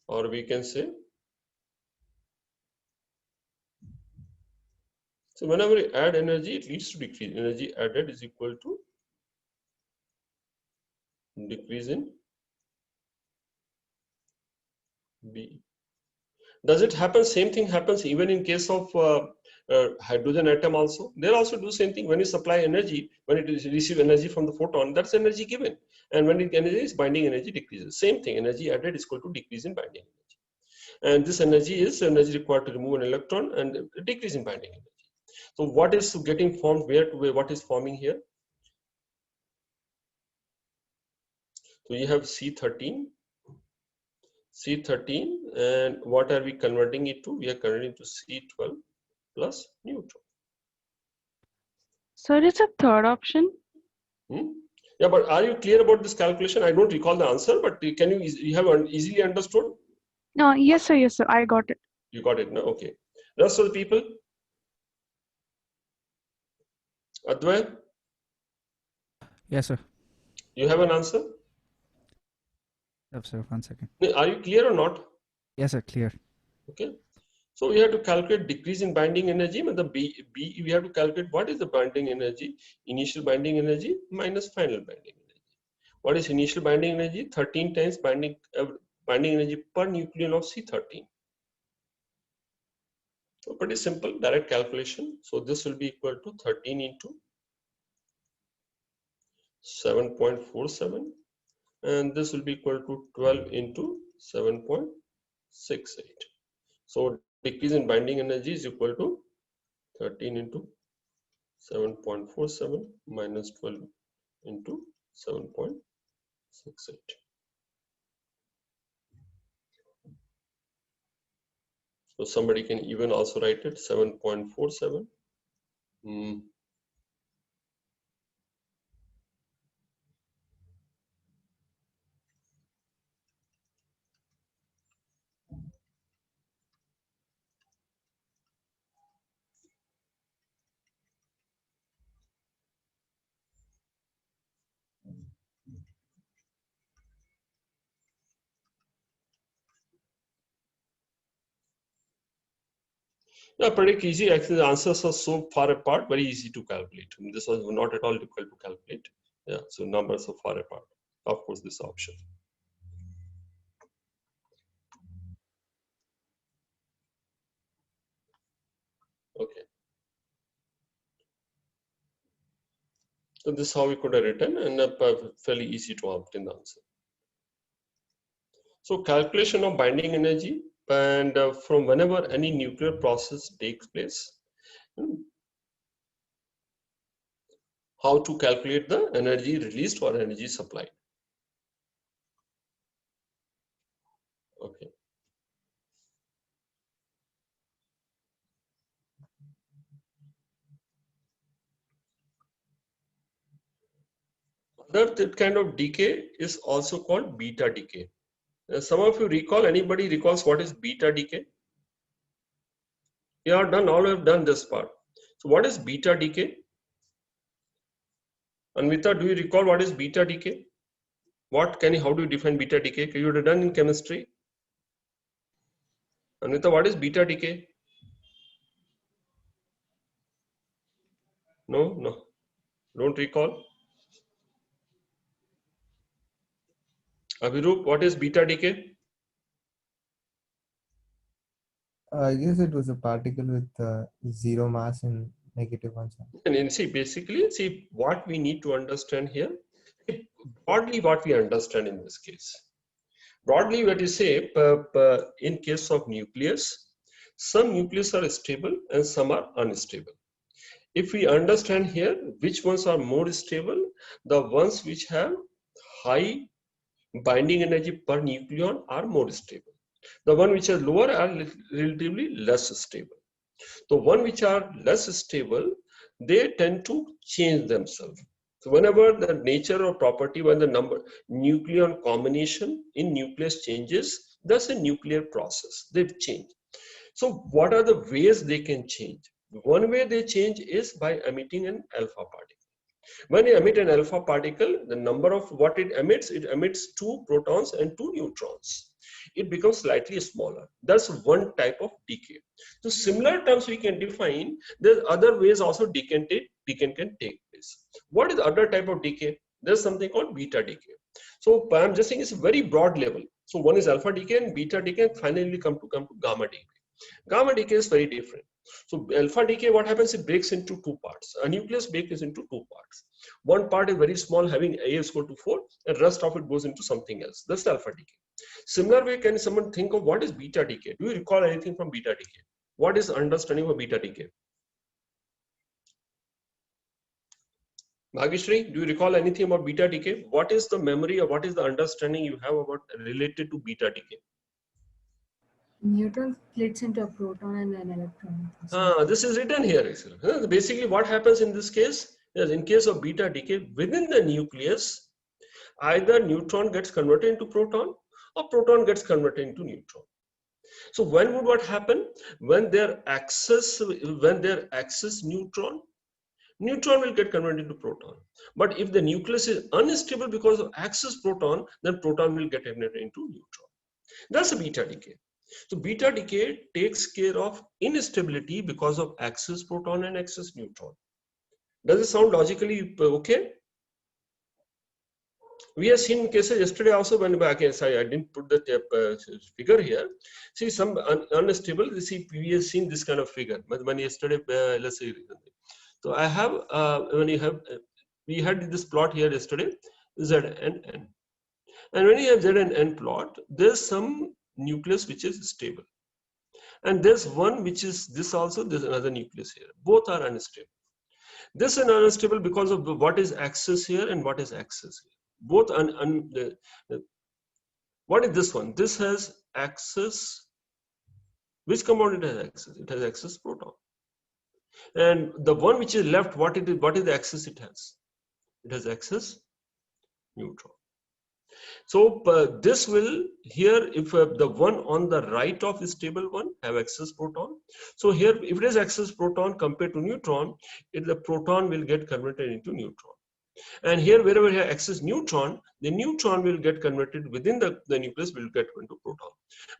Or we can say, so whenever we add energy, it leads to decrease. Energy added is equal to decrease in B. Does it happen? Same thing happens even in case of hydrogen atom also. They also do same thing. When you supply energy, when it is receive energy from the photon, that's energy given. And when it energy is binding energy decreases. Same thing, energy added is equal to decrease in binding energy. And this energy is energy required to remove an electron and decrease in binding energy. So what is getting formed where to where? What is forming here? So you have C13, and what are we converting it to? We are converting to C12 plus neutron. Sir, it's a third option. Yeah, but are you clear about this calculation? I don't recall the answer, but can you have easily understood? No, yes, sir, I got it. You got it, no? Okay. Rest of the people? Advay? Yes, sir. You have an answer? Yep, sir. 1 second. Are you clear or not? Yes, sir. Clear. Okay. So we have to calculate decrease in binding energy. But the B we have to calculate what is the binding energy, initial binding energy minus final binding energy. What is initial binding energy? 13 times binding energy per nucleon of C13. So pretty simple, direct calculation. So this will be equal to 13 into 7.47, and this will be equal to 12 into 7.68. So decrease in binding energy is equal to 13 into 7.47 minus 12 into 7.68. So somebody can even also write it 7.47. Yeah, pretty easy. Actually, the answers are so far apart, very easy to calculate. This was not at all difficult to calculate. Yeah, so numbers are far apart. Of course, this option. Okay. So this is how we could have written, and fairly easy to obtain the answer. So calculation of binding energy, and from whenever any nuclear process takes place, how to calculate the energy released or energy supplied. Okay. That kind of decay is also called beta decay. Some of you recall, anybody recalls what is beta decay? You are done, all have done this part. So what is beta decay? Anvita, do you recall what is beta decay? How do you define beta decay? You would have done in chemistry. Anvita, what is beta decay? No, don't recall. Abhirup, what is beta decay? I guess it was a particle with zero mass and negative 1 charge. And see what we need to understand here. Broadly, what we understand in this case. Broadly, what you say, in case of nucleus, some nucleus are stable and some are unstable. If we understand here which ones are more stable, the ones which have high binding energy per nucleon are more stable. The one which are lower are relatively less stable. The one which are less stable, they tend to change themselves. So whenever the nature or property, when the nucleon combination in nucleus changes, that's a nuclear process. They've changed. So what are the ways they can change? One way they change is by emitting an alpha particle. When you emit an alpha particle, the number of what it emits 2 protons and 2 neutrons. It becomes slightly smaller. That's one type of decay. So similar terms we can define. There's other ways also decay can take place. What is the other type of decay? There's something called beta decay. So I'm just saying it's a very broad level. So one is alpha decay and beta decay, and finally come to gamma decay. Gamma decay is very different. So alpha decay, what happens? It breaks into 2 parts. A nucleus breaks into 2 parts. One part is very small, having A is equal to 4, and rest of it goes into something else. That's alpha decay. Similar way, can someone think of what is beta decay? Do you recall anything from beta decay? What is understanding of beta decay? Bhagishri, do you recall anything about beta decay? What is the memory or what is the understanding you have about related to beta decay? Neutron splits into a proton and an electron. This is written here. Basically, what happens in this case is, in case of beta decay, within the nucleus, either neutron gets converted into proton or proton gets converted into neutron. So when would what happen? When their axis neutron will get converted into proton. But if the nucleus is unstable because of axis proton, then proton will get converted into neutron. That's a beta decay. So beta decay takes care of instability because of axis proton and axis neutron. Does it sound logically okay? We have seen cases yesterday also, when I didn't put the figure here. See, some unstable, we have seen this kind of figure. But when yesterday, let's say, so I have, we had this plot here yesterday, Z and N. And when you have Z and N plot, there's some nucleus which is stable. And there's one which is this also, there's another nucleus here. Both are unstable. This is unstable because of what is axis here and what is axis here. Both what is this one? This has axis. Which component has axis? It has axis proton. And the one which is left, what is the axis it has? It has axis neutron. So this will here, if the one on the right of the stable one have axis proton. So here, if it is axis proton compared to neutron, the proton will get converted into neutron. And here, wherever you have axis neutron, the neutron will get converted within the nucleus, will get into proton.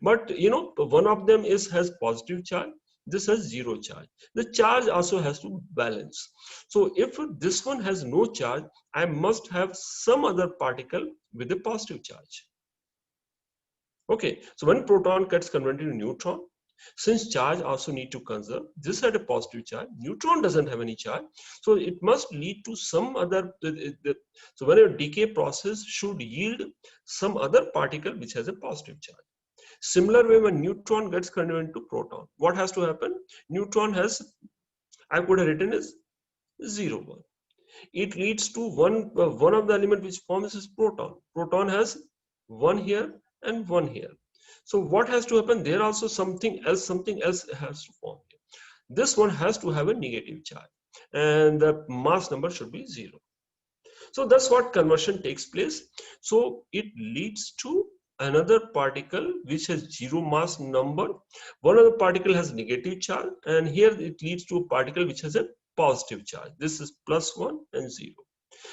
But one of them has positive charge. This has 0 charge. The charge also has to balance. So if this one has no charge, I must have some other particle with a positive charge. Okay, so when proton gets converted to neutron, since charge also need to conserve, this had a positive charge, neutron doesn't have any charge, so it must lead to some other, so when a decay process should yield some other particle which has a positive charge. Similar way, when neutron gets converted into proton, what has to happen? Neutron has, I could have written as 0, 1. It leads to one of the element which forms is proton. Proton has 1 here and 1 here. So what has to happen? There also something else has to form here. This one has to have a negative charge, and the mass number should be 0. So that's what conversion takes place. So it leads to another particle which has 0 mass number. One of the particle has negative charge, and here it leads to a particle which has a positive charge. This is +1 and 0.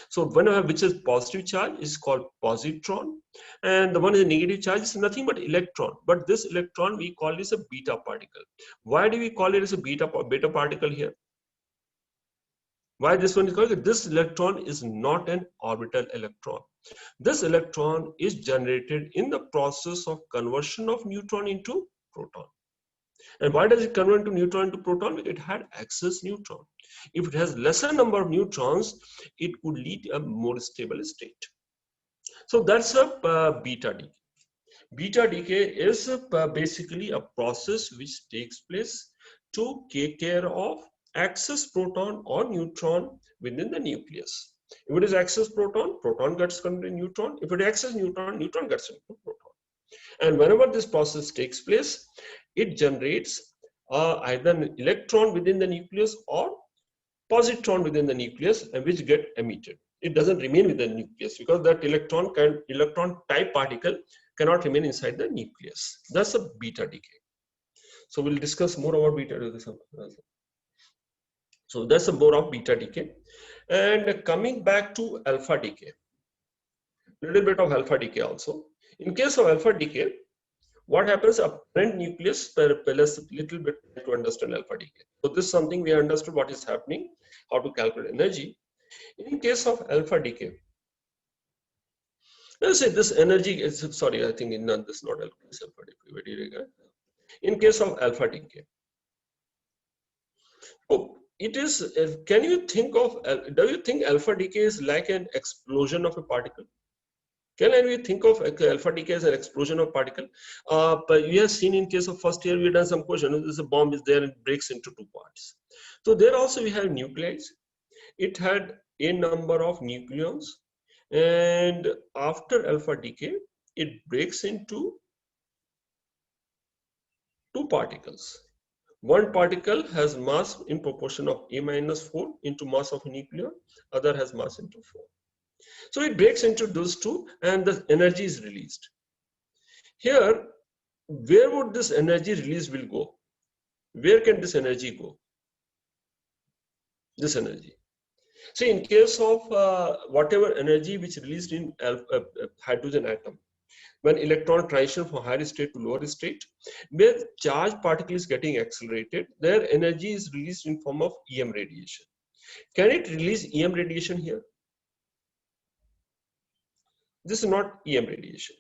So one which is positive charge is called positron, and the one is a negative charge is nothing but electron. But this electron we call this a beta particle. Why do we call it as a beta particle here? Why this one is called? This electron is not an orbital electron. This electron is generated in the process of conversion of neutron into proton. And why does it convert to neutron into proton? Because it had excess neutron. If it has lesser number of neutrons, it could lead to a more stable state. So that's a beta decay. Beta decay is basically a process which takes place to take care of excess proton or neutron within the nucleus. If it is excess proton, proton gets converted into neutron. If it is excess neutron, neutron gets into proton. And whenever this process takes place, it generates either an electron within the nucleus or positron within the nucleus, and which get emitted. It doesn't remain with the nucleus because that electron type particle cannot remain inside the nucleus. That's a beta decay. So we'll discuss more about beta decay. So that's a more of beta decay. And coming back to alpha decay, little bit of alpha decay also. In case of alpha decay, what happens? A parent nucleus plus a little bit to understand alpha decay. So this is something we understood what is happening, how to calculate energy. In case of alpha decay, let's say this energy is, sorry, I think this is not alpha decay. In case of alpha decay, oh, it is, can you think of, do you think alpha decay is like an explosion of a particle? Can we think of alpha decay as an explosion of particle? But we have seen in case of first year, we've done some question. This a bomb is there and it breaks into two parts. So there also we have nuclides. It had a number of nucleons, and after alpha decay, it breaks into two particles. One particle has mass in proportion of a minus 4 into mass of a nucleon, other has mass into 4. So it breaks into those two and the energy is released. Here, where would this energy release will go? Where can this energy go? This energy. So in case of whatever energy which is released in hydrogen atom, when electron transition from higher state to lower state, where charged particle is getting accelerated, their energy is released in form of EM radiation. Can it release EM radiation here? This is not EM radiation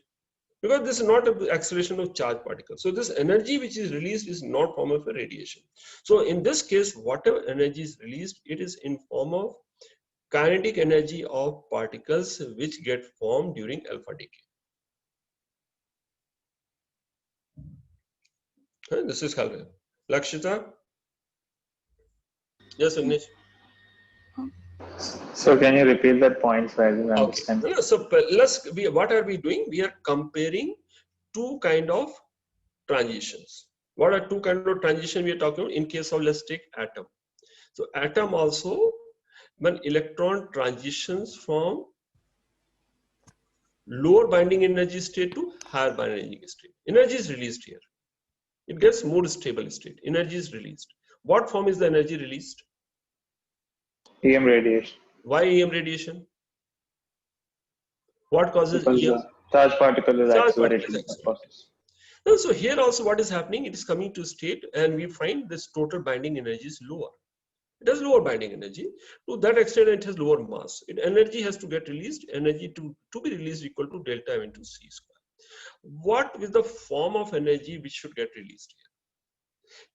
because this is not an acceleration of charged particles. So this energy which is released is not form of a radiation. So in this case, whatever energy is released, it is in form of kinetic energy of particles which get formed during alpha decay. This is Khalid. Lakshita? Yes, Vignesh? So can you repeat that point so I can understand? Okay. So what are we doing? We are comparing two kind of transitions. What are two kind of transition we are talking about? In case of, let's take atom. So atom also, when electron transitions from lower binding energy state to higher binding energy state, energy is released here. It gets more stable state. Energy is released. What form is the energy released? EM radiation. Why EM radiation? What causes Because EM? the charged particle is Charged accelerating particle is the process. So here also what is happening, it is coming to state and we find this total binding energy is lower. It has lower binding energy. To that extent, it has lower mass. Energy has to get released. Energy to be released equal to delta M into C square. What is the form of energy which should get released here?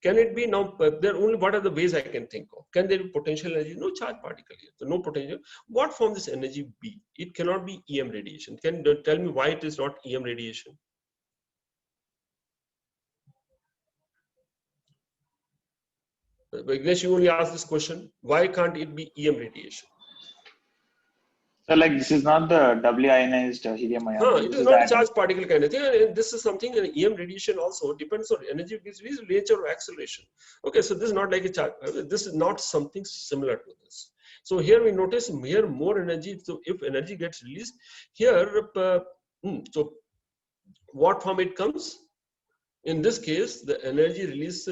Can it be now, there only what are the ways I can think of? Can there be potential energy? No charge particle here, so no potential. What form this energy be? It cannot be EM radiation. Can you tell me why it is not EM radiation? Vignesh, you only asked this question. Why can't it be EM radiation? So like this is not the doubly ionized helium ion. It is not a charged particle kind of thing. And this is something, EM radiation also depends on energy, which is nature of acceleration. Okay, so this is not like a charge. This is not something similar to this. So here we notice here more energy. So if energy gets released here, so what form it comes? In this case, the energy release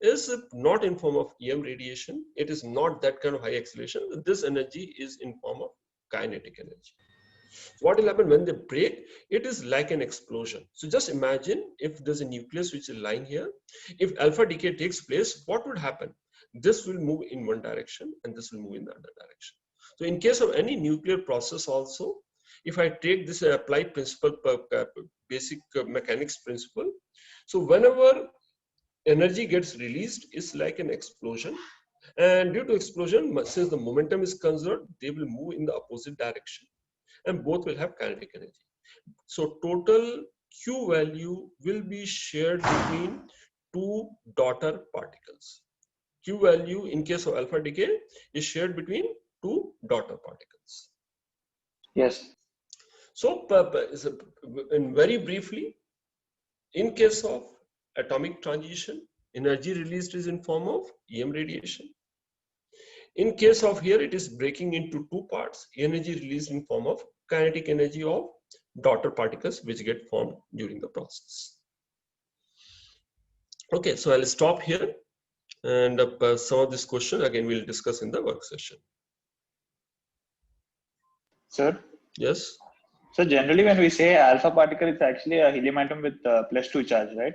is not in form of EM radiation. It is not that kind of high acceleration. This energy is in form of kinetic energy. What will happen when they break? It is like an explosion. So just imagine if there's a nucleus which is lying here. If alpha decay takes place, what would happen? This will move in one direction and this will move in the other direction. So in case of any nuclear process also, if I take this applied principle, basic mechanics principle, so whenever energy gets released, it's like an explosion. And due to explosion, since the momentum is conserved, they will move in the opposite direction and both will have kinetic energy. So total Q value will be shared between two daughter particles. Q value in case of alpha decay is shared between two daughter particles. Yes. So very briefly, in case of atomic transition, energy released is in form of EM radiation. In case of here, it is breaking into two parts. Energy released in form of kinetic energy of daughter particles which get formed during the process. Okay, so I'll stop here, and some of this question again we'll discuss in the work session. Sir? Yes. So generally when we say alpha particle, it's actually a helium atom with +2 charge, right?